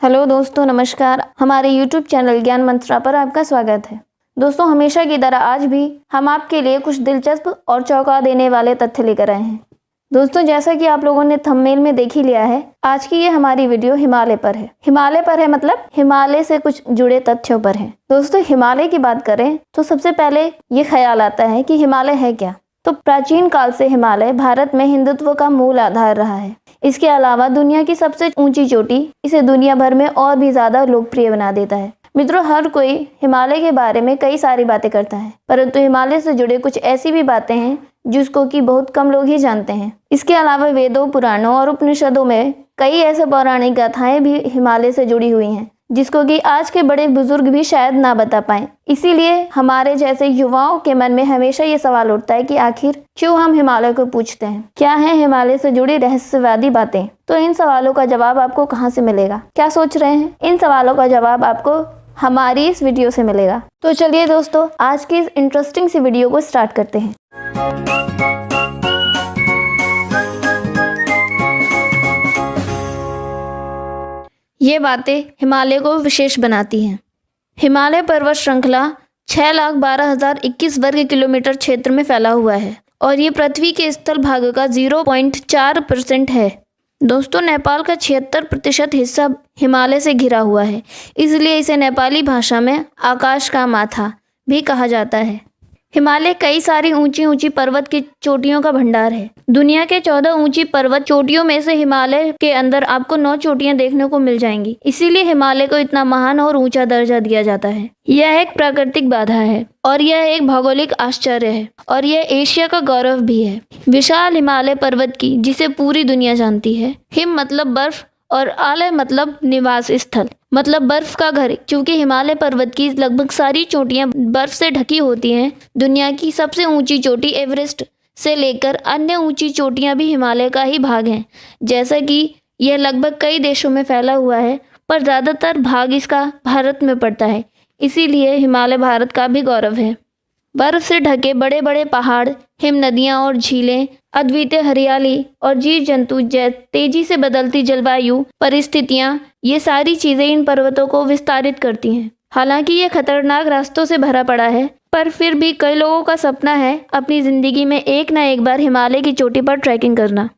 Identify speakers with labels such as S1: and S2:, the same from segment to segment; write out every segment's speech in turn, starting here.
S1: Hello दोस्तों, नमस्कार। हमारे YouTube चैनल ज्ञान मंत्रा पर आपका स्वागत है। दोस्तों, हमेशा की तरह आज भी हम आपके लिए कुछ दिलचस्प और चौंका देने वाले तथ्य लेकर आए हैं। दोस्तों, जैसा कि आप लोगों ने थंबनेल में देख ही लिया है, आज की ये हमारी वीडियो हिमालय पर है। हिमालय पर है मतलब हिमालय से कुछ जुड़े तथ्यों पर है। दोस्तों, हिमालय की बात करें तो सबसे पहले ये ख्याल आता है कि हिमालय है क्या। तो प्राचीन काल से हिमालय भारत में हिंदुत्व का मूल आधार रहा है। इसके अलावा दुनिया की सबसे ऊंची चोटी इसे दुनिया भर में और भी ज्यादा लोकप्रिय बना देता है। मित्रों, हर कोई हिमालय के बारे में कई सारी बातें करता है, परंतु हिमालय से जुड़े कुछ ऐसी भी बातें हैं जिसको कि बहुत कम लोग ही जानते हैं। इसके अलावा वेदों, पुराणों और उपनिषदों में कई ऐसे पौराणिक गाथाएं भी हिमालय से जुड़ी हुई हैं जिसको कि आज के बड़े बुजुर्ग भी शायद ना बता पाए। इसीलिए हमारे जैसे युवाओं के मन में हमेशा ये सवाल उठता है कि आखिर क्यों हम हिमालय को पूछते हैं, क्या है हिमालय से जुड़ी रहस्यवादी बातें। तो इन सवालों का जवाब आपको कहाँ से मिलेगा, क्या सोच रहे हैं? इन सवालों का जवाब आपको हमारी इस वीडियो से मिलेगा। तो चलिए दोस्तों, आज की इस इंटरेस्टिंग सी वीडियो को स्टार्ट करते हैं। ये बातें हिमालय को विशेष बनाती हैं। हिमालय पर्वत श्रृंखला 6,12,021 वर्ग किलोमीटर क्षेत्र में फैला हुआ है और ये पृथ्वी के स्थल भाग का 0.4% है। दोस्तों, नेपाल का 76% हिस्सा हिमालय से घिरा हुआ है, इसलिए इसे नेपाली भाषा में आकाश का माथा भी कहा जाता है। हिमालय कई सारी ऊंची ऊंची पर्वत की चोटियों का भंडार है। दुनिया के 14 ऊंची पर्वत चोटियों में से हिमालय के अंदर आपको 9 चोटियां देखने को मिल जाएंगी। इसीलिए हिमालय को इतना महान और ऊंचा दर्जा दिया जाता है। यह एक प्राकृतिक बाधा है और यह एक भौगोलिक आश्चर्य है और यह एशिया का गौरव भी है। विशाल हिमालय पर्वत की जिसे पूरी दुनिया जानती है। हिम मतलब बर्फ और आलय मतलब निवास स्थल, मतलब बर्फ का घर। क्योंकि हिमालय पर्वत की लगभग सारी चोटियां बर्फ से ढकी होती हैं। दुनिया की सबसे ऊंची चोटी एवरेस्ट से लेकर अन्य ऊंची चोटियां भी हिमालय का ही भाग हैं। जैसा कि यह लगभग कई देशों में फैला हुआ है, पर ज़्यादातर भाग इसका भारत में पड़ता है। इसीलिए हिमालय भारत का भी गौरव है। बर्फ से ढके बड़े बड़े पहाड़, हिम नदियाँ और झीलें, अद्वितीय हरियाली और जीव जंतु, तेजी से बदलती जलवायु परिस्थितियाँ, ये सारी चीज़ें इन पर्वतों को विस्तारित करती हैं। हालांकि ये खतरनाक रास्तों से भरा पड़ा है, पर फिर भी कई लोगों का सपना है अपनी ज़िंदगी में एक ना एक बार हिमालय की चोटी पर ट्रैकिंग करना।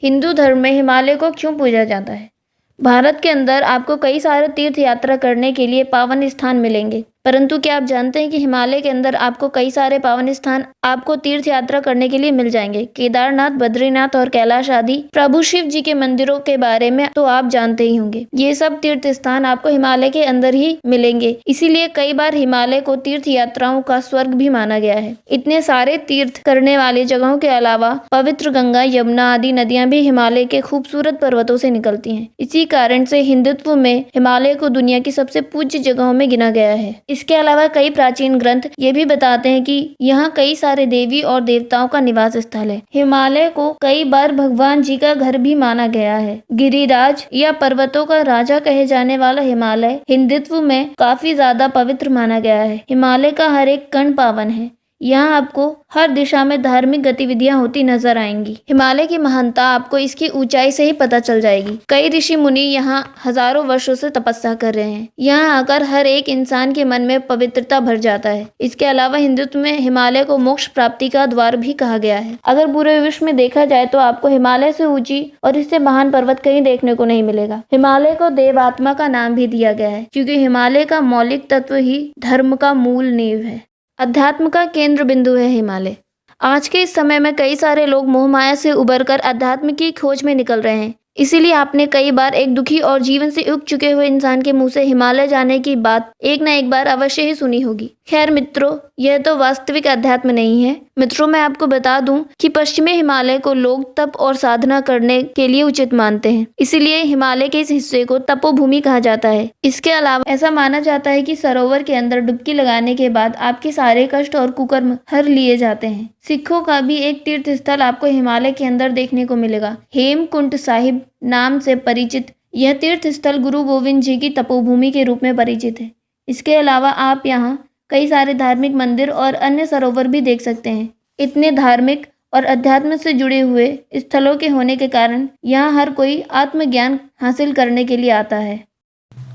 S1: हिंदू धर्म में हिमालय को क्यों पूजा जाता है? भारत के अंदर आपको कई सारे तीर्थ यात्रा करने के लिए पावन स्थान मिलेंगे, परंतु क्या आप जानते हैं कि हिमालय के अंदर आपको कई सारे पावन स्थान आपको तीर्थ यात्रा करने के लिए मिल जाएंगे। केदारनाथ, बद्रीनाथ और कैलाश आदि प्रभु शिव जी के मंदिरों के बारे में तो आप जानते ही होंगे। ये सब तीर्थ स्थान आपको हिमालय के अंदर ही मिलेंगे। इसीलिए कई बार हिमालय को तीर्थ यात्राओं का स्वर्ग भी माना गया है। इतने सारे तीर्थ करने वाली जगहों के अलावा पवित्र गंगा, यमुना आदि नदियां भी हिमालय के खूबसूरत पर्वतों से निकलती हैं। इसी कारण से हिंदुत्व में हिमालय को दुनिया की सबसे पूज्य जगहों में गिना गया है। इसके अलावा कई प्राचीन ग्रंथ ये भी बताते हैं कि यहाँ कई सारे देवी और देवताओं का निवास स्थल है। हिमालय को कई बार भगवान जी का घर भी माना गया है। गिरिराज या पर्वतों का राजा कहे जाने वाला हिमालय हिंदुत्व में काफी ज्यादा पवित्र माना गया है। हिमालय का हर एक कण पावन है। यहाँ आपको हर दिशा में धार्मिक गतिविधियां होती नजर आएंगी। हिमालय की महानता आपको इसकी ऊंचाई से ही पता चल जाएगी। कई ऋषि मुनि यहाँ हजारों वर्षों से तपस्या कर रहे हैं। यहाँ आकर हर एक इंसान के मन में पवित्रता भर जाता है। इसके अलावा हिंदुत्व में हिमालय को मोक्ष प्राप्ति का द्वार भी कहा गया है। अगर पूरे विश्व में देखा जाए तो आपको हिमालय से ऊंची और इससे महान पर्वत कहीं देखने को नहीं मिलेगा। हिमालय को देवात्मा का नाम भी दिया गया है, क्योंकि हिमालय का मौलिक तत्व ही धर्म का मूल नींव है। अध्यात्म का केंद्र बिंदु है हिमालय। आज के इस समय में कई सारे लोग मोहमाया से उबरकर अध्यात्म की खोज में निकल रहे हैं। इसीलिए आपने कई बार एक दुखी और जीवन से उब चुके हुए इंसान के मुंह से हिमालय जाने की बात एक ना एक बार अवश्य ही सुनी होगी। खैर मित्रों, यह तो वास्तविक अध्यात्म नहीं है। मित्रों, मैं आपको बता दूं कि पश्चिमी हिमालय को लोग तप और साधना करने के लिए उचित मानते हैं। इसीलिए हिमालय के इस हिस्से को तपोभूमि कहा जाता है। इसके अलावा ऐसा माना जाता है कि सरोवर के अंदर डुबकी लगाने के बाद आपके सारे कष्ट और कुकर्म हर लिए जाते हैं। सिखों का भी एक तीर्थ स्थल आपको हिमालय के अंदर देखने को मिलेगा। हेमकुंड साहिब नाम से परिचित यह तीर्थ स्थल गुरु गोविंद जी की तपोभूमि के रूप में परिचित है। इसके अलावा आप यहाँ कई सारे धार्मिक मंदिर और अन्य सरोवर भी देख सकते हैं। इतने धार्मिक और अध्यात्म से जुड़े हुए स्थलों के होने के कारण यहाँ हर कोई आत्मज्ञान हासिल करने के लिए आता है।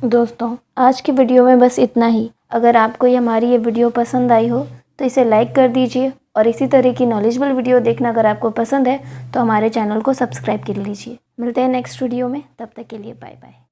S1: दोस्तों आज की वीडियो में बस इतना ही। अगर आपको हमारी ये वीडियो पसंद आई हो तो इसे लाइक कर दीजिए और इसी तरह की नॉलेजेबल वीडियो देखना अगर आपको पसंद है तो हमारे चैनल को सब्सक्राइब कर लीजिए। मिलते हैं नेक्स्ट वीडियो में, तब तक के लिए बाय बाय।